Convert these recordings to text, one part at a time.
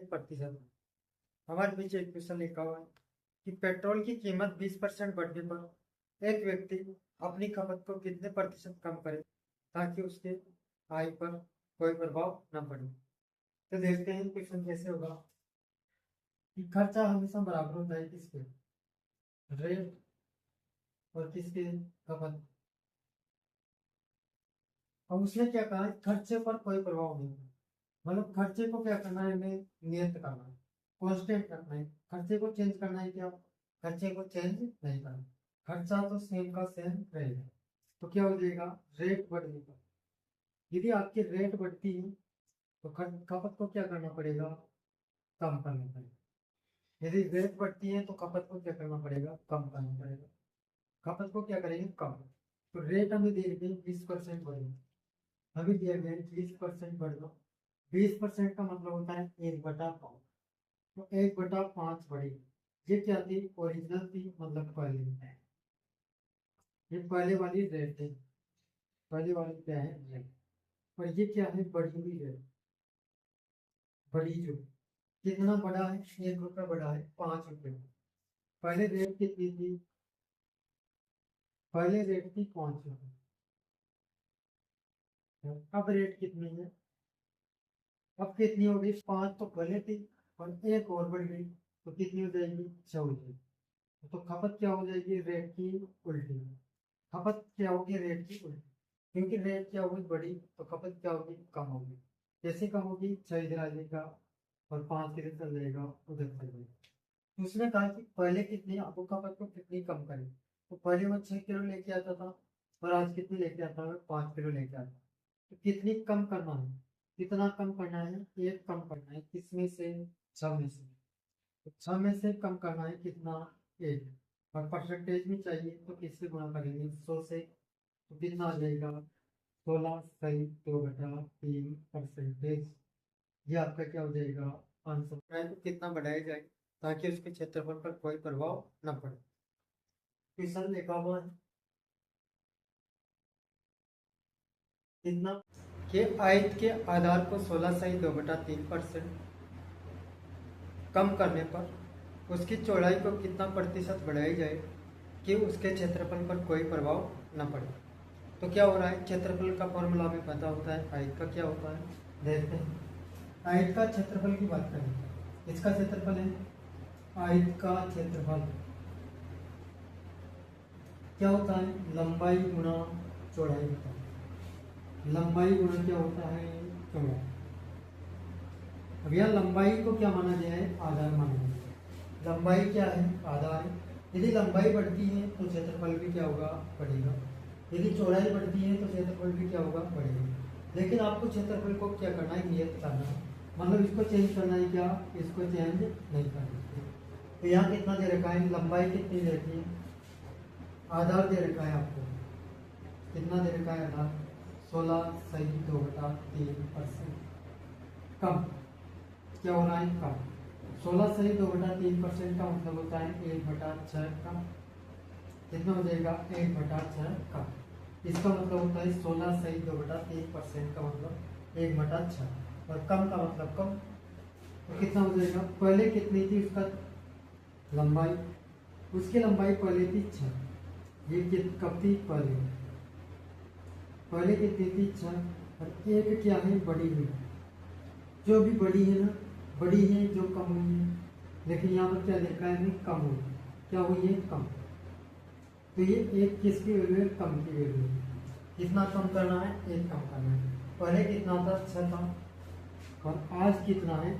प्रतिशत। हमारे पीछे एक क्वेश्चन लिखा हुआ है कि पेट्रोल की कीमत 20% बढ़ने पर एक व्यक्ति अपनी खपत को कितने प्रतिशत कम करे ताकि उसके आय पर कोई प्रभाव न पड़े। तो देखते हैं क्वेश्चन कैसे होगा कि खर्चा हमेशा बराबर होता है किसके, रेट और किसके, खपत। अब उसने क्या कहा है, खर्चे पर कोई प्रभाव नहीं, मतलब खर्चे को क्या करना है, हमें नियत करना है, कांस्टेंट रखना है। खर्चे को चेंज करना है क्या, खर्चे को चेंज नहीं करना, खर्चा तो सेम का सेम रहेगा। तो क्या हो जाएगा, रेट बढ़ने पर यदि आपकी रेट बढ़ती है तो खपत को क्या करना पड़ेगा, कम करना पड़ेगा। यदि रेट बढ़ती है तो खपत को क्या करना पड़ेगा, कम करना पड़ेगा। खपत को क्या करेंगे, कम। तो रेट हमें दे रही है 20% बढ़ेगा, हमें दिया गया है 20% बढ़ेगा। 20% का मतलब होता है 1/5। तो 1/5 बढ़ेगी। ये क्या थी, ओरिजिनल थी, मतलब पहले है, ये पहले वाली रेट है, पहले वाली क्या है, रेट। और ये क्या है, बढ़ी हुई रेट, बड़ी जो कितना बड़ा है, 1 रुपये बढ़ा है 5 रुपये। पहले रेट कितनी थी, पहले रेट थी 5 रुपये, अब रेट कितनी है, अब कितनी हो गई, 5 तो पहले थी और एक और बढ़ गई, तो कितनी हो जाएगी, 6 हो जाएगी। तो खपत क्या हो जाएगी, रेट की उल्टी। खपत क्या होगी, रेट की उल्टी, क्योंकि रेट क्या होगी, बड़ी, तो खपत क्या होगी, कम होगी। कैसे कम होगी, 6 इधर आ जाएगा और 5 इधर चल जाएगा, उधर चल जाएगा। उसने कहा कि पहले कितनी, आपको खपत को कितनी कम करें। तो पहले वो 6 किलो लेके आता था और आज कितनी लेके आता है, 5 किलो लेके आता है। तो कितनी कम करना है, कितना कम करना है, एक कम करना है, किसमें से, 6 में से। तो 6 में से कम करना है कितना, 1। और परसेंटेज में चाहिए तो किससे गुणा करेंगे, 100 से। तो कितना आ जाएगा, 16/2/3%। ये आपका क्या हो जाएगा, आंसर। तो कितना बढ़ाया जाए ताकि उसके क्षेत्रफल पर कोई प्रभाव न पड़े। क्वेश्चन लिखा हुआ है कितना, कि आयत के आधार को 16/2/3% कम करने पर उसकी चौड़ाई को कितना प्रतिशत बढ़ाई जाए कि उसके क्षेत्रफल पर कोई प्रभाव न पड़े। तो क्या हो रहा है, क्षेत्रफल का फॉर्मूला हमें पता होता है, आयत का क्या होता है, देखते हैं। आयत का क्षेत्रफल की बात करें, इसका क्षेत्रफल है, आयत का क्षेत्रफल क्या होता है, लंबाई गुणा चौड़ाई होता है। लंबाई गुणा क्या होता है, चौड़ाई। अब यह लंबाई को क्या माना गया है, आधार माना गया है। लंबाई क्या है, आधार है। यदि लंबाई बढ़ती है तो क्षेत्रफल भी क्या होगा, बढ़ेगा। यदि चौड़ाई बढ़ती है तो क्षेत्रफल भी क्या होगा, बढ़ेगा। लेकिन आपको क्षेत्रफल को क्या करना है, नियत करना है, मतलब इसको चेंज करना है क्या, इसको चेंज नहीं करना है। तो यहाँ कितना दे रखा है, लंबाई कितनी दे रखी है, आधार दे रखा है आपको, कितना दे रखा है आधार, 16/2/3%। कम क्या हो रहा है, कम। 16/2/3% का मतलब होता है 1/6 कम। कितना हो जाएगा, 1/6 कम। इसका मतलब होता है 16/2/3% का मतलब 1/6, और कम का मतलब कम। तो कितना हो जाएगा, पहले कितनी थी उसका लंबाई, उसकी लंबाई पहले थी 6। ये कब थी, पहले, पहले कितनी थी, 6। और एक क्या है, बड़ी हुई, जो भी बड़ी है ना, बड़ी है जो कम हुई है, लेकिन यहाँ पर क्या लिखा है, कम हुई, क्या हुई है, कम। तो ये एक किसकी वैल्यू है, कम की वैल्यू है। कितना कम करना है, एक कम करना है। पहले कितना था, 6 था, और आज कितना है,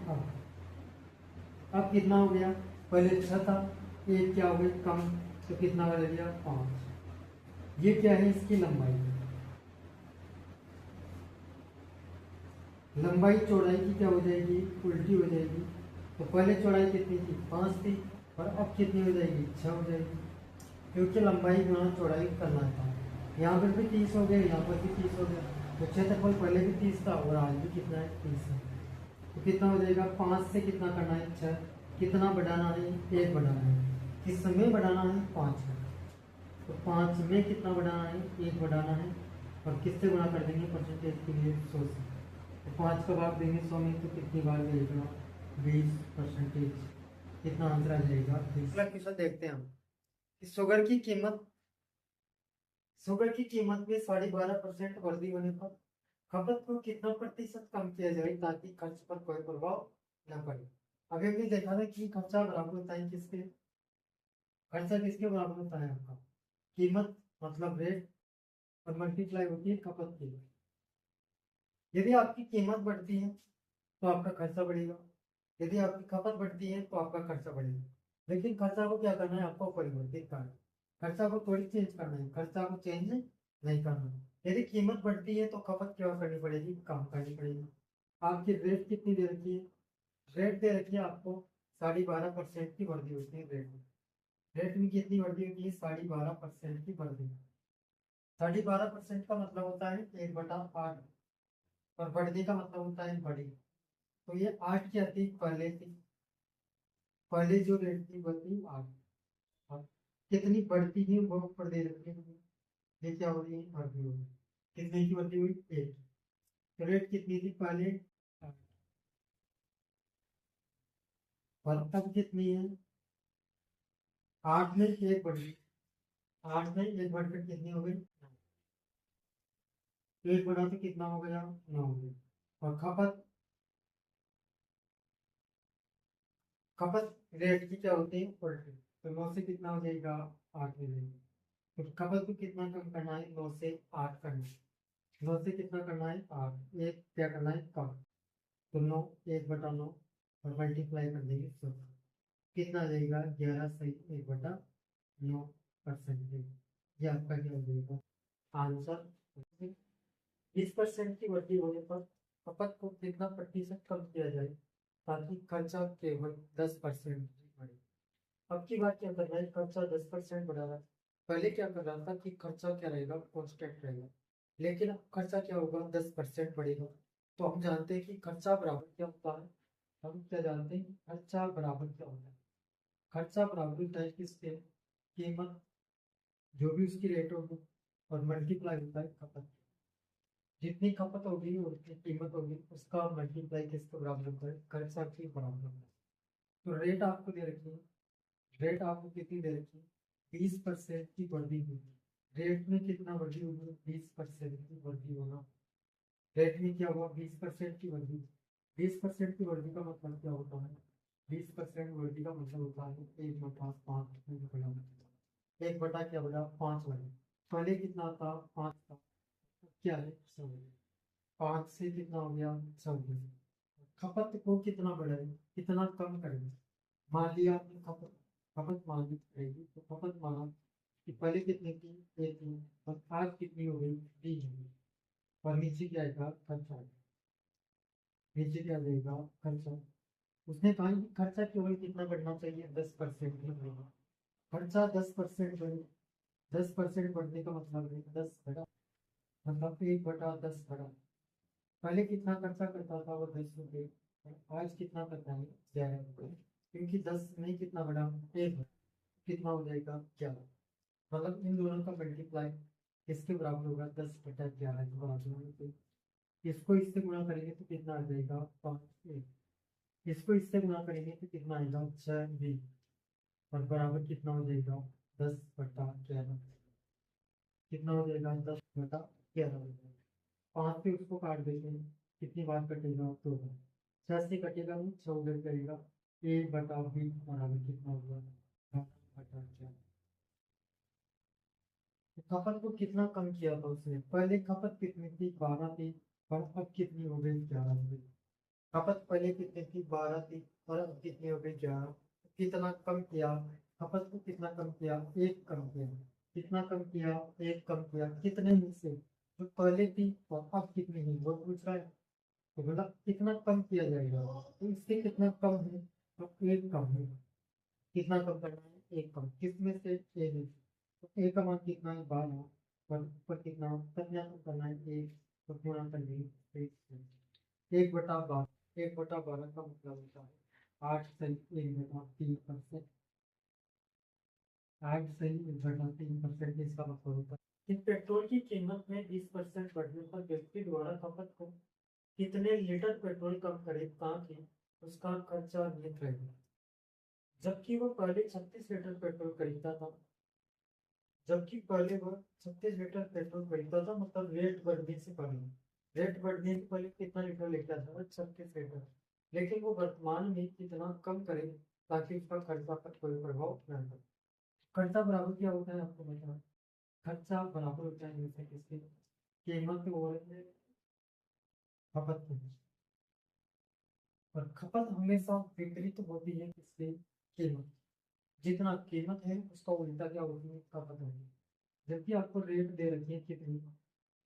अब कितना हो गया, पहले 6 था, एक क्या हो गया, कम, तो कितना बढ़ गया, 5। ये क्या है, इसकी लंबाई। लंबाई चौड़ाई की क्या हो जाएगी, उल्टी हो जाएगी। तो पहले चौड़ाई कितनी थी, 5 थी, और अब कितनी हो जाएगी, 6 हो जाएगी, क्योंकि लंबाई गुणा चौड़ाई करना था। यहाँ पर भी 30 हो गया, यहाँ पर भी 30 हो गया। तो क्षेत्रफल पहले भी 30 था और आज भी कितना है, 30 है। तो कितना हो जाएगा, 5 से कितना करना है, 6। कितना बढ़ाना है, 1 बढ़ाना है। किस में बढ़ाना है, 5 में। तो 5 में कितना बढ़ाना है, 1 बढ़ाना है, और किससे गुणा कर देंगे, परसेंटेज के लिए 100 से। तो 5 का भाग देंगे 100 में, तो कितनी बार जाएगा, 20%, कितना आंसर आ जाएगा? अगला क्वेश्चन देखते हैं हम कि शुगर की कीमत में 12.5% वृद्धि होने पर खपत को कितना प्रतिशत कम किया जाए ताकि खर्च पर कोई प्रभाव न पड़े। अभी हमने देखा था कि खर्चा बराबर होता है किसके? खर्चा किसके बराबर होता है आपका? कीमत मतलब रेट और मल्टीप्लाई होती है खपत की। यदि आपकी कीमत बढ़ती है तो आपका खर्चा बढ़ेगा, यदि आपकी खपत बढ़ती है तो आपका खर्चा बढ़ेगा। लेकिन खर्चा को क्या करना है? आपको परिवर्तित करना है, खर्चा को थोड़ी चेंज करना है, खर्चा को चेंज नहीं करना है। यदि कीमत बढ़ती है तो खपत क्या करनी पड़ेगी? कम करनी पड़ेगी। आपकी रेट कितनी दे रखी है? रेट दे रखी है आपको 12.5% की वृद्धि होती है रेट में। रेट में कितनी वृद्धि होती है? 12.5% की वृद्धि। 12.5% का मतलब होता है 1/8, और बढ़ने का मतलब होता है बड़ी। तो ये 8 की आती पहले थी, पहले जो रेट थी वो थी 8। अब कितनी बढ़ती है वो ऊपर दे रखी है, ये क्या हो रही है? वृद्धि हो रही है। कितने की वृद्धि हुई? 1। तो रेट कितनी थी पहले? 8। और अब कितनी है? 8 में 1 बढ़ गई, 8 में 1 बढ़कर कितनी हो गई? 1 बढ़ा तो कितना हो गया? 9 हो गई। और खपत, खपत रेट की क्या होती है? उल्टी। तो 9 से कितना हो जाएगा? 8 हो जाएगा। तो खपत को कितना कम करना है? 9 से 8 करना है। 9 से कितना करना है? 8। एक क्या करना है? कम। तो 9, 1/9 और मल्टीप्लाई कर देंगे 100। कितना आ जाएगा? 11 सही 1/9%। ये आपका क्या हो जाएगा आंसर? 20% की वृद्धि होने पर खपत को कितना प्रतिशत कम किया जाए ताकि खर्चा केवल 10% बढ़े। अब की बात क्या कर रहा है? खर्चा 10% बढ़ा रहा है। पहले क्या कर रहा था कि खर्चा क्या रहेगा? कॉन्स्टेंट रहेगा। लेकिन अब खर्चा क्या होगा? 10% बढ़ेगा। तो हम जानते हैं कि खर्चा बराबर क्या होता है? हम क्या जानते हैं? खर्चा बराबर क्या होता है? खर्चा बराबर होता है किसके? कीमत, जो भी उसकी रेट होगी, और मल्टीप्लाई होता है खपत। जितनी खपत होगी उतनी कीमत होगी, उसका मल्टीप्लाई किसके बराबर होता है? खर्चा के बराबर होता है। तो रेट आपको दे रखी है, रेट आपको कितनी दे रखी है? 20% की वृद्धि हुई। रेट में कितना वृद्धि होगी? 20% की वृद्धि होना। रेट में क्या हुआ? 20% की वृद्धि। 20% की वृद्धि का मतलब क्या होता है? 20% वृद्धि का मतलब होता है 1/5। 1 बटा क्या बड़ा? 5 बड़ा। पहले कितना था? 5 था। क्या है? 100। 5 से कितना हो गया? 100। खपत को कितना बढ़ाए, कितना कम करें? मान लिया आपने खपत, खपत माननी पड़ेगी। तो खपत माना कि पहले कितने की? 1 थी, और आज कितनी हो गई? 3 हो गई। और नीचे क्या आएगा? खर्चा। नीचे क्या जाएगा? खर्चा। उसने कहा कि खर्चा केवल कितना बढ़ना चाहिए? 10% ही बढ़ेगा। खर्चा 10% बढ़े। 10% बढ़ने का मतलब है 10 बड़ा, मतलब 1/10 बड़ा। पहले कितना खर्चा करता था वो? 10 रुपये। और आज कितना करता है? 11 रुपये। क्योंकि 10 नहीं कितना बड़ा? 1 बड़ा। कितना हो जाएगा? 11। मतलब इन दोनों का मल्टीप्लाई किसके बराबर होगा? 10/11 के बराबर होगा। तो इसको इससे गुणा करेंगे तो कितना आ जाएगा? 5। इसको इससे गुणा करेंगे तो कितना आएगा? 6 और बराबर कितना हो जाएगा? 10/11। कितना हो जाएगा? 10/11 हो जाएगा। 5 से उसको काट देंगे, कितनी बार कटेगा? 2 बार। 6 से कटेगा नहीं, 6 उधर करेगा। 1/20 बराबर कितना होगा? 10/11। तो खपत को कितना कम किया था उसने? पहले खपत कितनी थी? 12 थी, और अब कितनी हो गई? 11 हो गई। खपत पहले कितनी थी? 12 थी, और अब कितनी हो गई? 11। कितना कम किया? खपत को कितना कम किया? 1 कम किया। कितना कम किया? 1 कम किया। कितने में से? जो पहले थी और अब कितनी हुई वो पूछ रहा है। तो मतलब कितना कम किया जाएगा? तो इससे कितना कम है? तो 1 कम है। कितना कम करना है? 1 कम। किसमें से? ए में। तो ए का मान कितना है? 12। और ऊपर कितना? कितना कम करना है? 1। तो गुणा कर लेंगे 1 से। 1/12। 1/12 का मतलब होता है 8 सही 1/3%। 8 सही 1/3% इसका मतलब होता है कि पेट्रोल की कीमत में 20% बढ़ने पर व्यक्ति द्वारा खपत को कितने लीटर पेट्रोल कम करे ताकि उसका खर्चा नियत रहेगा। जबकि वो पहले 36 लीटर पेट्रोल खरीदता था, जबकि पहले वह 36 लीटर पेट्रोल खरीदता था, मतलब रेट बढ़ने से पहले, रेट बढ़ने से पहले कितना लीटर लेके आता था? 36 लीटर। लेकिन वो वर्तमान में कितना कम करे ताकि उसका खर्चा पर कोई प्रभाव न पड़े। खर्चा बराबर क्या होता है आपको पता है? खर्चा बराबर होता है जैसे किसकी कीमत और खपत की। और खपत हमेशा विपरीत होती है किसकी? कीमत। जितना कीमत है उसका उल्टा क्या होती है? खपत होती है। जबकि आपको रेट दे रखी है कितनी?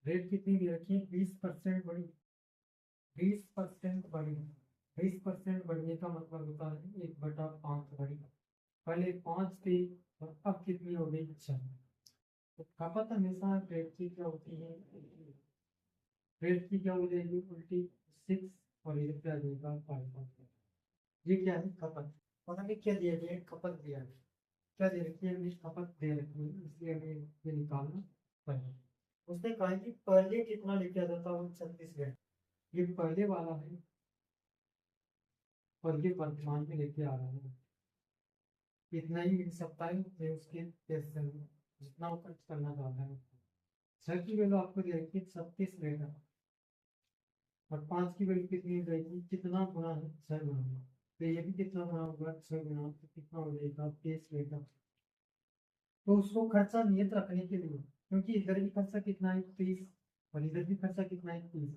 रेट कितनी दे रखी है? 20% बढ़ी। 20% बढ़ी। 20% बढ़ने का मतलब होता है 1/5 बढ़ी। पहले 5 थी और अब कितनी हो गई? 6। तो खपत हमेशा रेट की क्या होती है? रेट की क्या हो जाएगी? उल्टी। 6। और ये क्या देगा? 5। ये क्या है? खपत। और हमें क्या दिया गया है? खपत दिया है। क्या दे रखी है? हमें खपत दे रखी है, इसलिए हमें ये निकालना पड़ेगा। उसने कहा कि पहले कितना लेके आता था? वो 36 लीटर। ये पहले वाला है और ये वर्तमान में लेके आ रहा है। इतना ही मिल सकता है कि उसके पैसे में जितना वो खर्च करना चाहता है। छह की वैल्यू आपको दे रखी है 36 लीटर। और 5 की वैल्यू कितनी रहेगी? कितना गुना है? 6 गुना। तो ये भी कितना गुना होगा? 6 गुना। तो कितना हो जाएगा? 30 लीटर। तो उसको खर्चा नियत रखने के लिए, क्योंकि इधर भी खर्चा कितना है? 30। और इधर भी खर्चा कितना है? 30।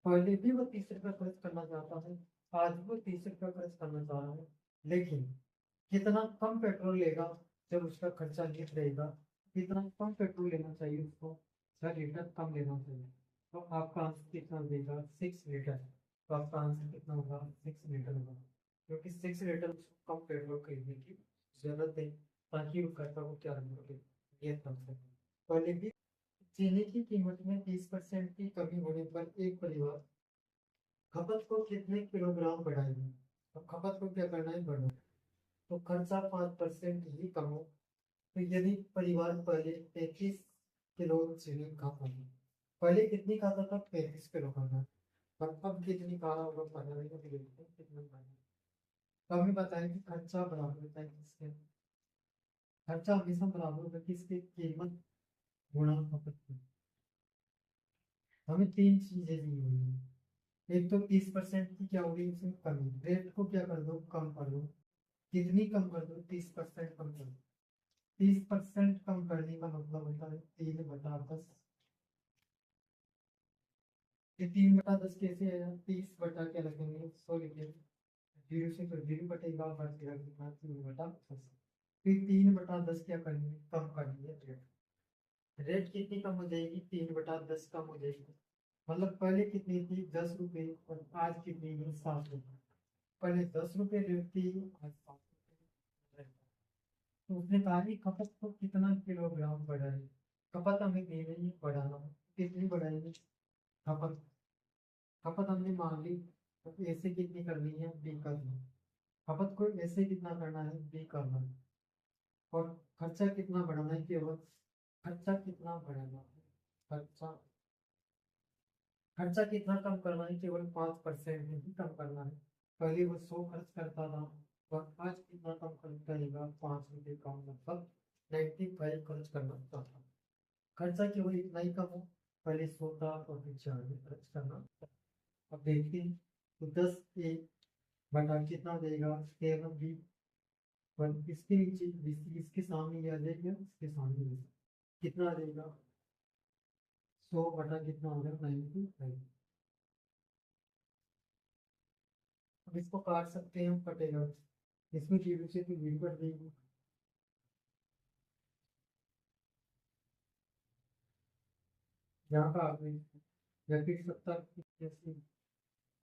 पहले भी वो 30 रुपया खर्च करना चाहता है, आज भी वो 30 रुपया खर्च करना चाह रहा है। लेकिन कितना कम पेट्रोल लेगा जब उसका खर्चा नियत रहेगा? कितना कम पेट्रोल लेना चाहिए उसको? 6 लीटर कम लेना चाहिए। तो आपका आंसर कितना देगा? 6 लीटर। तो आपका आंसर कितना होगा? 6 लीटर होगा, क्योंकि 6 लीटर उसको कम पेट्रोल खरीदने की जरूरत है, ताकि वो खर्चा को क्या रखे? नियत कर सके। पहले भी चीनी की कीमत में 30% की कमी होने पर एक परिवार खपत को कितने किलोग्राम बढ़ाएगी? तो खपत को क्या करना है? बढ़ाना। तो खर्चा 5% ही कम हो। तो यदि परिवार पहले 35 किलो चीनी खाता था, पहले कितनी खाता था? 35 किलो खाता। और अब कितनी खा रहा होगा? पता नहीं, तो कितना खा रहा है। तो हमें बताएं कि खर्चा बराबर होता है किसके? खर्चा हमेशा बराबर होता है किसके? कीमत गुणा खपत की। हमें तीन चीजें दी हुई है। एक तो 30% की क्या होगी? उसमें कमी। रेट को क्या कर दो? कम कर दो। कितनी कम कर दो? 30% कम कर दो। 30% कम करने का मतलब होता है 3/10। ये 3/10 कैसे आया? 30 बटा क्या रखेंगे? 100 लिखे। जीरो से तो जीरो बटेगा, बचेगा कितना? 3/10। फिर 3/10 क्या करेंगे? कम कर दिए रेट। रेट कितनी कम हो जाएगी? 3/10 कम हो जाएगी। मतलब पहले कितनी थी? 10 रुपए, और आज कितनी है? 7 रुपए। पहले 10 रुपए रेट थी, आज 7 रुपए। तो उसने कहा कि खपत को कितना किलोग्राम बढ़ाए? खपत हमें दे रही है बढ़ाना। कितनी बढ़ाएंगे खपत? खपत हमने मान ली, तो ऐसे कितनी करनी है? बी करनी है। खपत को ऐसे कितना करना है? बी करना है। और खर्चा कितना बढ़ाना है? केवल खर्चा कितना बढ़ाना है? खर्चा खर्चा कितना कम करना है? केवल 5% ही कम करना है। पहले वो 100 खर्च करता था, और आज कितना कम खर्च करेगा? 5 रुपये कम, मतलब 95 खर्च करना चाहता। खर्चा केवल इतना ही कम हो। पहले 100 था और फिर 4 में खर्च करना। अब देखते हैं। तो 10 बटा कितना हो जाएगा? 13 भी। पर इसके नीचे इसके सामने ये आ जाएगा, इसके सामने ये। कितना आ जाएगा? 100 बटा कितना हो जाएगा? 95। अब इसको काट सकते हैं हम, कटेगा। इसमें जीरो से तो जीरो कट देगी। यहाँ काट दें, या फिर 70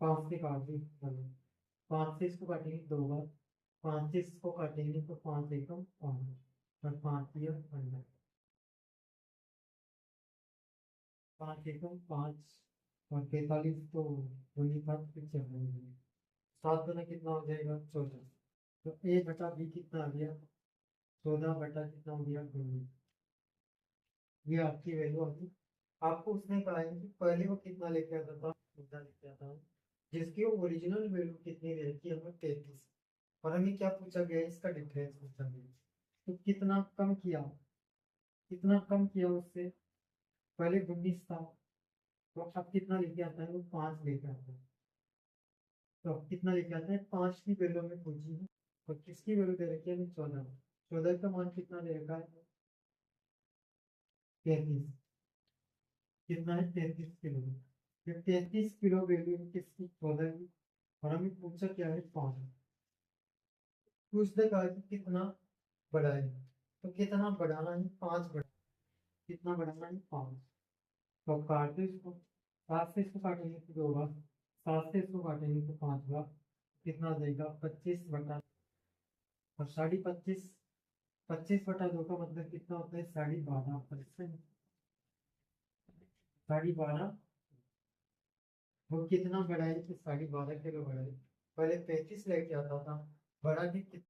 5 से काट दें। चलो, 5 से इसको काटेंगे 2 बार। 5 से इसको काटेंगे तो 5 एकम 5, और 5 दिया 15। 5 एकम 5, और 45 तो वही बात फिर चल रही है। 7 गुना कितना हो जाएगा? 14। तो A/B कितना आ गया? 14 बटा कितना हो गया? 2। ये आपकी वैल्यू होगी। आपको उसने कहा है कि पहले वो कितना लेके आता था? 14 लेके आता है। जिसकी ओरिजिनल वैल्यू कितनी दे रखी है हमें 33, और हमें क्या पूछा गया है, इसका डिफरेंस पूछा गया है। तो कितना कम किया उससे, पहले 19 था, तो अब कितना लेके आता है वो, 5 लेके आता है। तो अब कितना लेके आता है, 5 की वैल्यू हमें पूछी है, और किसकी वैल्यू दे रखी है हमें 14, 14 का मान कितना दे रखा है, 33, कितना है 33 किलो। ये 33 किलो वैल्यू है किसकी, 14 की, और हमें पूछा क्या है, 5। पूछते कहा कि कितना बड़ा है, तो कितना बढ़ाना है, 5 बढ़ा, कितना बढ़ाना है, 5। तो अब काट दो इसको, 7 से इसको काटेंगे तो 2 बार, 7 से इसको काटेंगे तो 5 बार, कितना आ जाएगा, 25 बटा, और 25.5, 25/2 का मतलब कितना होता है, 12.5%। 12.5, वो कितना बढ़ा है, कि 12.5 किलो बढ़ा है। पहले 35 लेके आता था, बढ़ा के